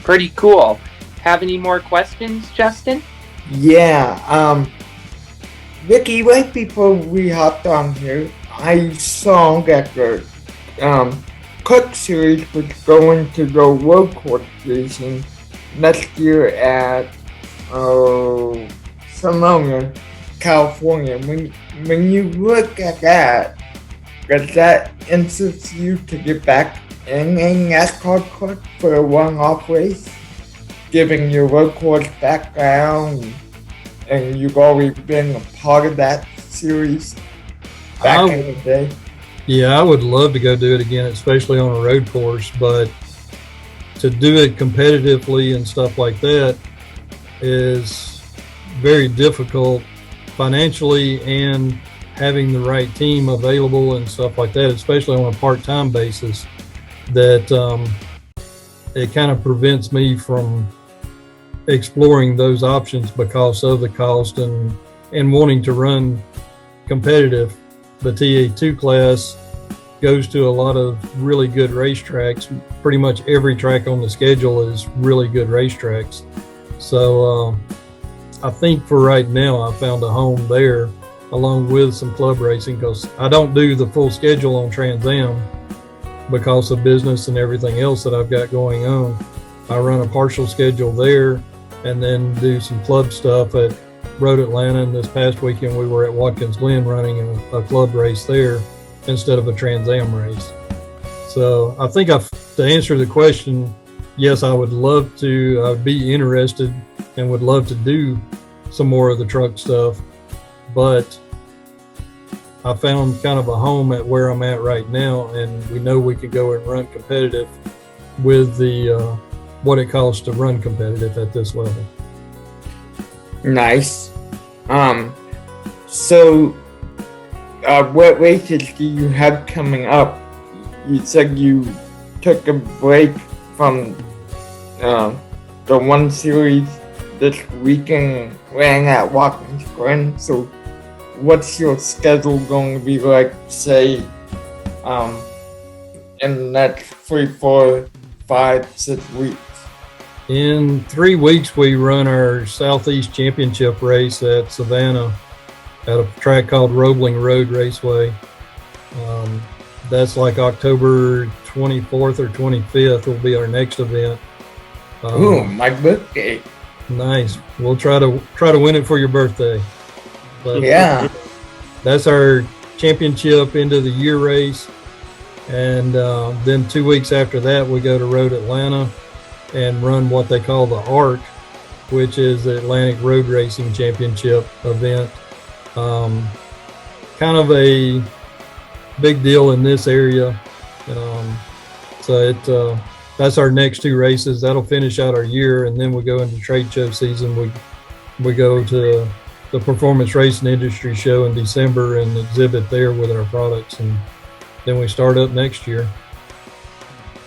Pretty cool. Have any more questions, Justin? Yeah, Vicky, right before we hopped on here, I saw that the Cook Series was going to go road course racing next year at Sonoma, California. When you look at that, does that interest you to get back in a NASCAR course for a one-off race? Given your road course background and you've already been a part of that series back in the day? Yeah, I would love to go do it again, especially on a road course, but to do it competitively and stuff like that is very difficult financially, and having the right team available and stuff like that, especially on a part-time basis, that it kind of prevents me from exploring those options because of the cost and wanting to run competitive. The TA2 class goes to a lot of really good racetracks. Pretty much every track on the schedule is really good racetracks. So I think for right now I found a home there along with some club racing, because I don't do the full schedule on Trans Am because of business and everything else that I've got going on. I run a partial schedule there and then do some club stuff at Road Atlanta, and this past weekend we were at Watkins Glen running a club race there instead of a Trans Am race. So I think to answer the question, yes, I would love to. I'd be interested and would love to do some more of the truck stuff, but I found kind of a home at where I'm at right now, and we know we could go and run competitive with the what it costs to run competitive at this level. Nice. So what races do you have coming up? You said you took a break from the one series this weekend, ran at Watkins Glen. So what's your schedule going to be like, say, in the next 3, 4, 5, 6 weeks? In 3 weeks, we run our Southeast Championship race at Savannah at a track called Roebling Road Raceway. That's like October 24th or 25th will be our next event. Ooh, my birthday. Nice. We'll try to win it for your birthday. But yeah. That's our championship end of the year race. And then 2 weeks after that, we go to Road Atlanta and run what they call the ARC, which is the Atlantic Road Racing Championship event. Kind of a big deal in this area. So that's our next 2 races. That'll finish out our year, and then we go into trade show season. We go to the Performance Racing Industry Show in December and exhibit there with our products, and then we start up next year.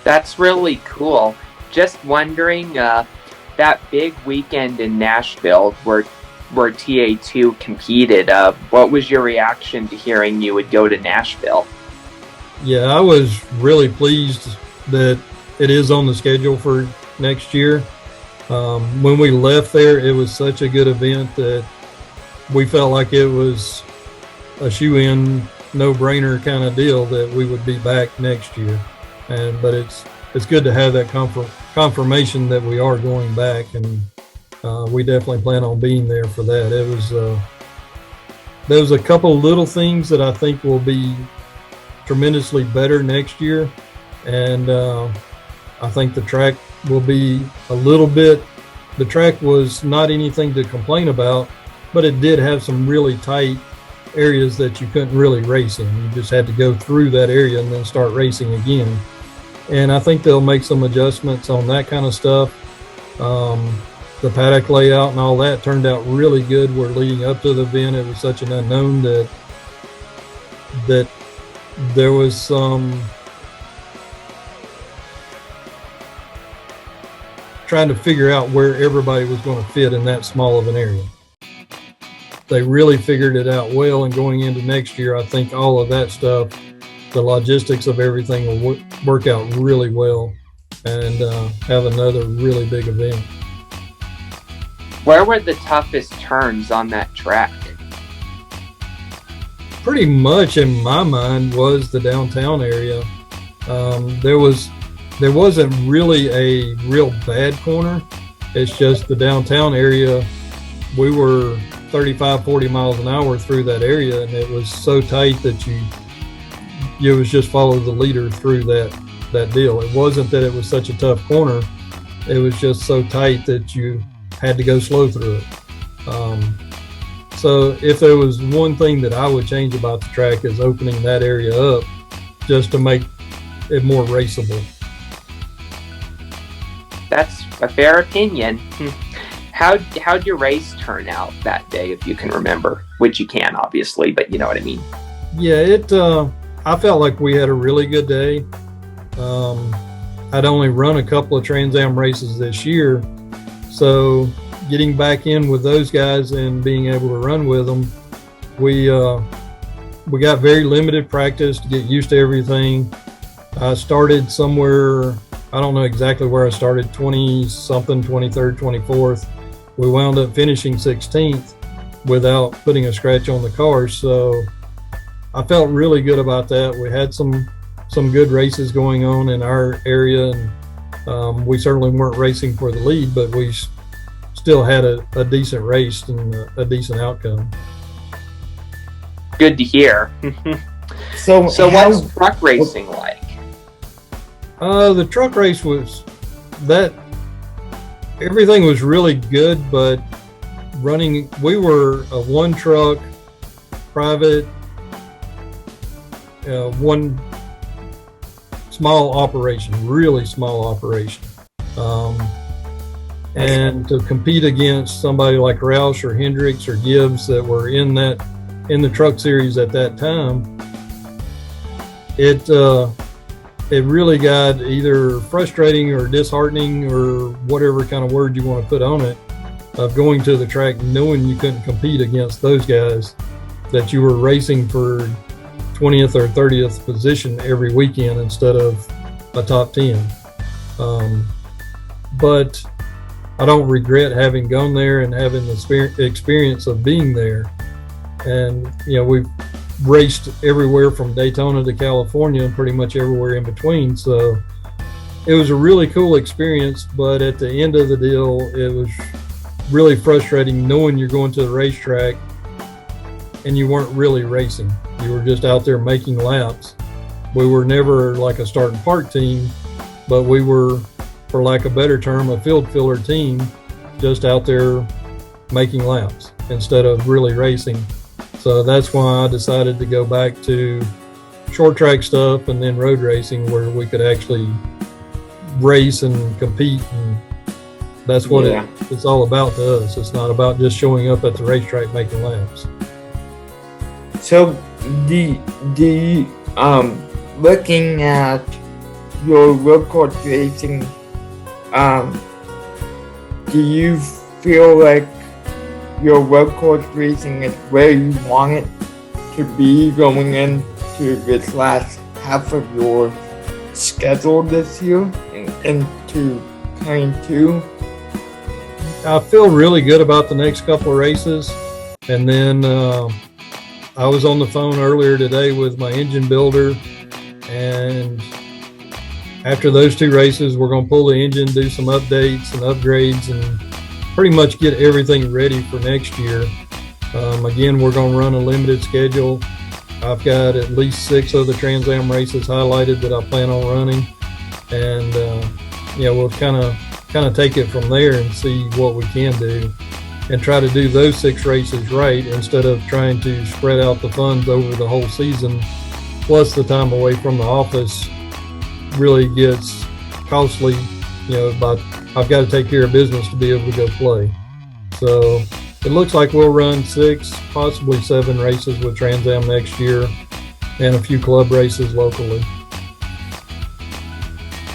That's really cool. Just wondering, that big weekend in Nashville where TA2 competed, what was your reaction to hearing you would go to Nashville? Yeah, I was really pleased that it is on the schedule for next year. When we left there, it was such a good event that we felt like it was a shoe-in, no-brainer kind of deal that we would be back next year. But it's good to have that confirmation that we are going back, and we definitely plan on being there for that. There was a couple little things that I think will be tremendously better next year, and I think the track will be a little bit. The track was not anything to complain about, but it did have some really tight areas that you couldn't really race in. You just had to go through that area and then start racing again. And I think they'll make some adjustments on that kind of stuff. The paddock layout and all that turned out really good. We're leading up to the event. It was such an unknown that there was some trying to figure out where everybody was going to fit in that small of an area. They really figured it out well, and going into next year, I think all of that stuff, the logistics of everything will work out really well. and have another really big event. Where were the toughest turns on that track? Pretty much in my mind was the downtown area. There wasn't really a real bad corner. It's just the downtown area. We were 35, 40 miles an hour through that area, and it was so tight that you was just follow the leader through that deal. It wasn't that it was such a tough corner. It was just so tight that you had to go slow through it. So if there was one thing that I would change about the track is opening that area up just to make it more raceable. That's a fair opinion. How'd your race turn out that day, if you can remember? Which you can, obviously, but you know what I mean. Yeah, I felt like we had a really good day. I'd only run a couple of Trans Am races this year, so getting back in with those guys and being able to run with them, we got very limited practice to get used to everything. I started somewhere, I don't know exactly where I started, 20-something, 23rd, 24th. We wound up finishing 16th without putting a scratch on the car, so I felt really good about that. We had some good races going on in our area, and we certainly weren't racing for the lead, but we still had a decent race and a decent outcome. Good to hear. So what's truck racing like? The truck race was that everything was really good, but we were a one truck private, one small operation, really small operation. And to compete against somebody like Roush or Hendricks or Gibbs that were in the truck series at that time, it really got either frustrating or disheartening or whatever kind of word you want to put on it, of going to the track knowing you couldn't compete against those guys, that you were racing for 20th or 30th position every weekend instead of a top 10. But I don't regret having gone there and having the experience of being there. And, we've raced everywhere from Daytona to California and pretty much everywhere in between. So it was a really cool experience, but at the end of the deal, it was really frustrating knowing you're going to the racetrack and you weren't really racing. You were just out there making laps. We were never like a start and park team, but we were, for lack of a better term, a field filler team, just out there making laps instead of really racing. So that's why I decided to go back to short track stuff and then road racing, where we could actually race and compete. And that's what it's all about to us. It's not about just showing up at the racetrack making laps. So looking at your road course racing, do you feel like your road course racing is where you want it to be going into this last half of your schedule this year into 22? I feel really good about the next couple of races. And then I was on the phone earlier today with my engine builder, and after those two races, we're going to pull the engine, do some updates and upgrades, and pretty much get everything ready for next year. Again, we're going to run a limited schedule. I've got at least 6 of the Trans Am races highlighted that I plan on running, and we'll kind of take it from there and see what we can do, and try to do those 6 races right instead of trying to spread out the funds over the whole season. Plus, the time away from the office really gets costly. But I've got to take care of business to be able to go play. So it looks like we'll run 6, possibly 7 races with Trans Am next year, and a few club races locally.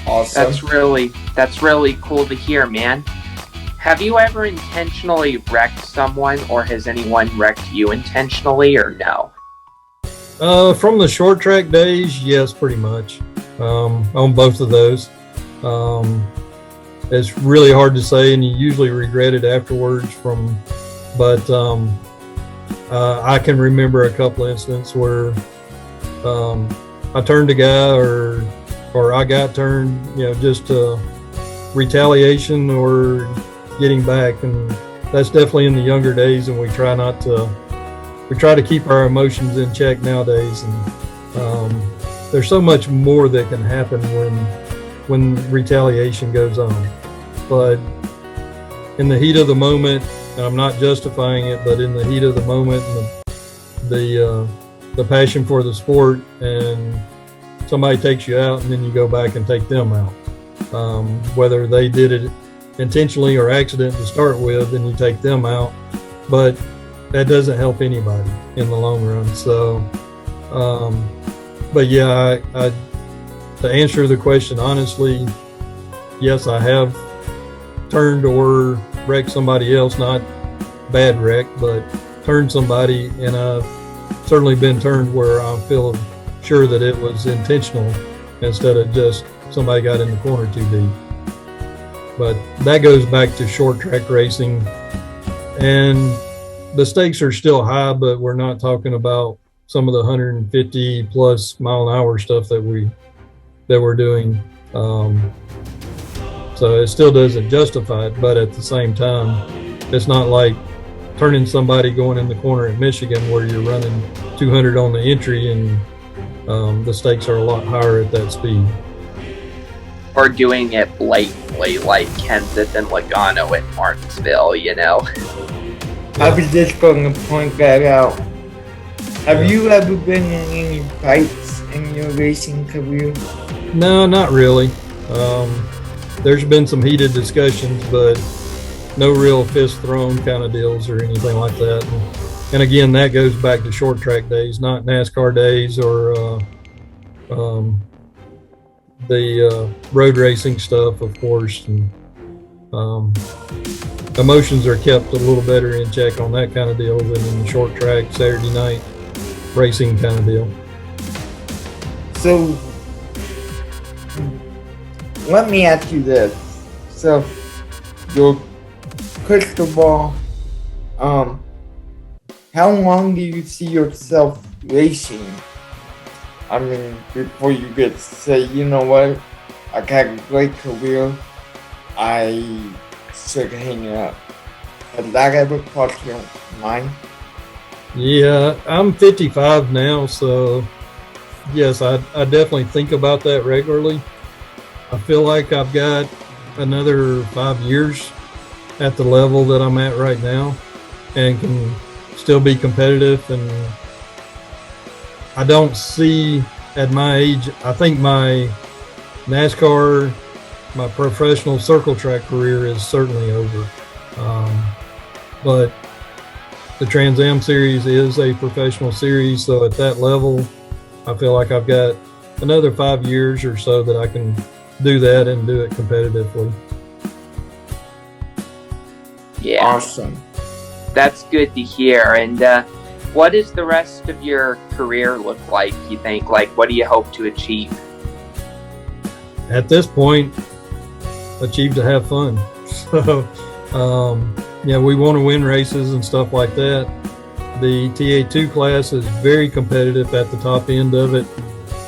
Awesome. That's really cool to hear, man. Have you ever intentionally wrecked someone, or has anyone wrecked you intentionally, or no? From the short track days, yes, pretty much. On both of those. It's really hard to say, and you usually regret it afterwards. But I can remember a couple instances where I turned a guy, or I got turned, just retaliation or getting back, and that's definitely in the younger days. And we try to keep our emotions in check nowadays, and there's so much more that can happen when retaliation goes on. But in the heat of the moment, and I'm not justifying it, but in the heat of the moment, and the passion for the sport, and somebody takes you out, and then you go back and take them out, whether they did it intentionally or accident to start with, and you take them out, but that doesn't help anybody in the long run. So, but yeah, to answer the question honestly, yes, I have turned or wrecked somebody else, not bad wreck, but turned somebody, and I've certainly been turned where I feel sure that it was intentional instead of just somebody got in the corner too deep. But that goes back to short track racing, and the stakes are still high, but we're not talking about some of the 150 plus mile an hour stuff that we're doing. So it still doesn't justify it, but at the same time, it's not like turning somebody going in the corner at Michigan where you're running 200 on the entry, and the stakes are a lot higher at that speed. Or doing it blatantly like Kenseth and Logano at Martinsville, I was just going to point that out. Have you ever been in any fights in your racing career? No, not really. There's been some heated discussions, but no real fist thrown kind of deals or anything like that. And again, that goes back to short track days, not NASCAR days or the road racing stuff, of course. And emotions are kept a little better in check on that kind of deal than in the short track Saturday night racing kind of deal. So let me ask you this. So your crystal ball, how long do you see yourself racing? I mean, before you get to say, you know what, I've had a great career, I should hang it up. Has that ever crossed your mind? Yeah, I'm 55 now, so yes, I definitely think about that regularly. I feel like I've got another 5 years at the level that I'm at right now and can still be competitive. And I don't see at my age, I think my NASCAR, my professional circle track career is certainly over. But the Trans Am Series is a professional series, so at that level, I feel like I've got another 5 years or so that I can do that and do it competitively. Yeah. Awesome. That's good to hear. And what does the rest of your career look like, you think? Like, what do you hope to achieve? At this point, achieve to have fun. So, yeah, we want to win races and stuff like that. The TA2 class is very competitive at the top end of it.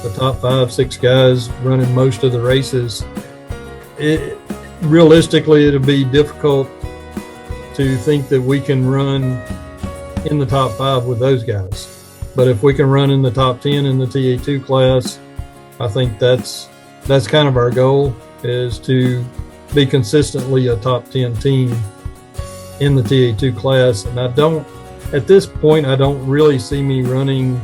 The top 5-6 guys running most of the races. Realistically, it'll be difficult to think that we can run in the top 5 with those guys. But if we can run in the top 10 in the TA2 class, I think that's kind of our goal, is to be consistently a top 10 team in the TA2 class. And at this point, I don't really see me running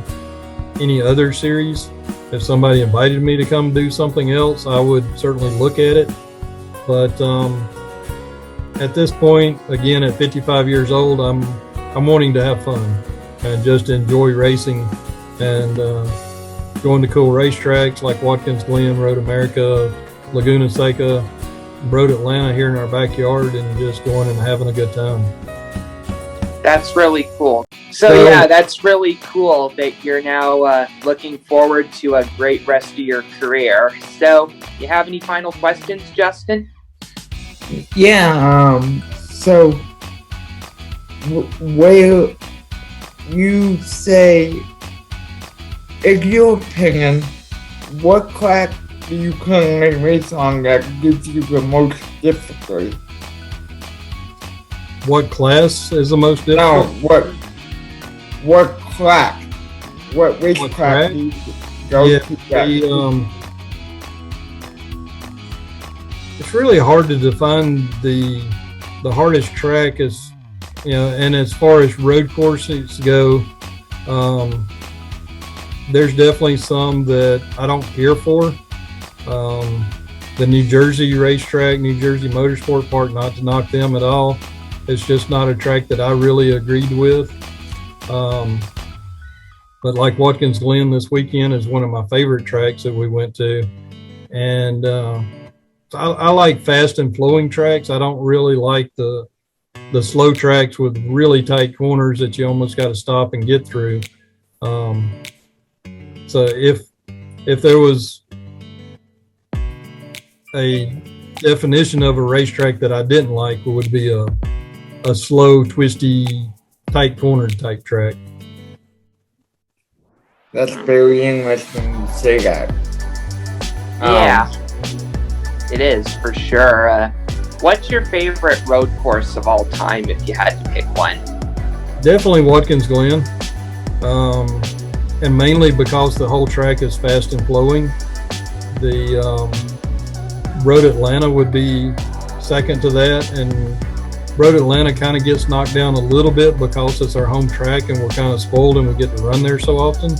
any other series. If somebody invited me to come do something else, I would certainly look at it. But at this point, again, at 55 years old, I'm wanting to have fun and just enjoy racing and going to cool racetracks like Watkins Glen, Road America, Laguna Seca, Road Atlanta here in our backyard, and just going and having a good time. That's really cool. So yeah, that's really cool that you're now looking forward to a great rest of your career. So, you have any final questions, Justin? Yeah. So, where you say, in your opinion, what class do you currently race on that gives you the most difficulty? What class is the most No, difficult? what class? What race What class track? do you go Yeah, to that? it's really hard to define the hardest track as, and as far as road courses go, there's definitely some that I don't care for. The New Jersey racetrack, New Jersey Motorsport Park, not to knock them at all. It's just not a track that I really agreed with. But like Watkins Glen this weekend is one of my favorite tracks that we went to. And I like fast and flowing tracks. I don't really like the slow tracks with really tight corners that you almost got to stop and get through. So if there was a definition of a racetrack that I didn't like, it would be a slow, twisty, tight cornered type track. That's very interesting to say that. Yeah, it is for sure. What's your favorite road course of all time if you had to pick one? Definitely Watkins Glen, and mainly because the whole track is fast and flowing. The Road Atlanta would be second to that, and Road Atlanta kind of gets knocked down a little bit because it's our home track and we're kind of spoiled and we get to run there so often,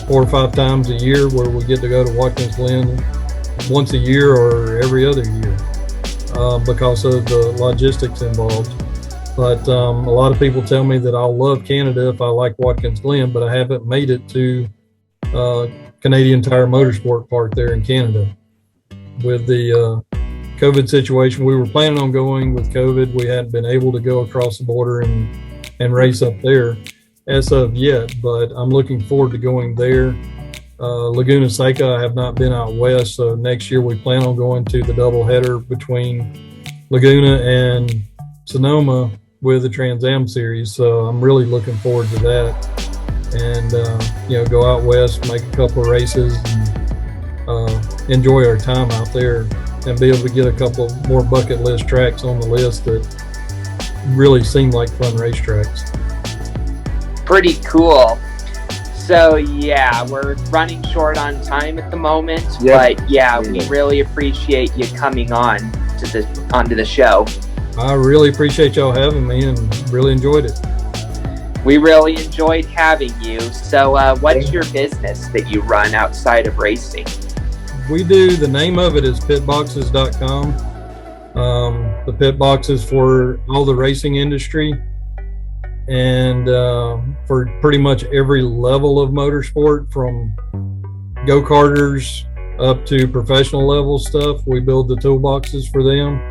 4 or 5 times a year, where we get to go to Watkins Glen once a year or every other year because of the logistics involved. But a lot of people tell me that I'll love Canada if I like Watkins Glen, but I haven't made it to Canadian Tire Motorsport Park there in Canada. With the COVID situation, we were planning on going. With COVID, we hadn't been able to go across the border and race up there as of yet, but I'm looking forward to going there. Laguna Seca, I have not been out west, so next year we plan on going to the doubleheader between Laguna and Sonoma with the Trans Am series. So I'm really looking forward to that, and go out west, make a couple of races, and enjoy our time out there, and be able to get a couple more bucket list tracks on the list that really seem like fun racetracks. Pretty cool. So yeah, we're running short on time at the moment, but yeah, we really appreciate you coming onto the show. I really appreciate y'all having me and really enjoyed it. We really enjoyed having you. So what's your business that you run outside of racing? The name of it is pitboxes.com. The pit boxes for all the racing industry, and for pretty much every level of motorsport, from go-karters up to professional level stuff. We build the toolboxes for them,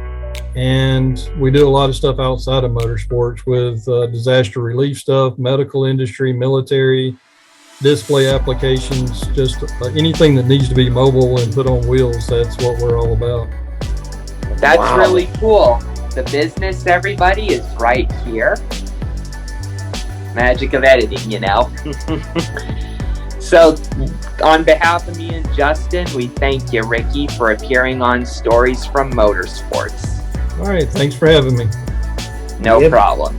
and we do a lot of stuff outside of motorsports with disaster relief stuff, medical industry, military, display applications, just anything that needs to be mobile and put on wheels. That's what we're all about. That's really cool. The business, everybody, is right here. Magic of editing, So on behalf of me and Justin, we thank you, Ricky, for appearing on Stories from Motorsports. All right, thanks for having me. No problem.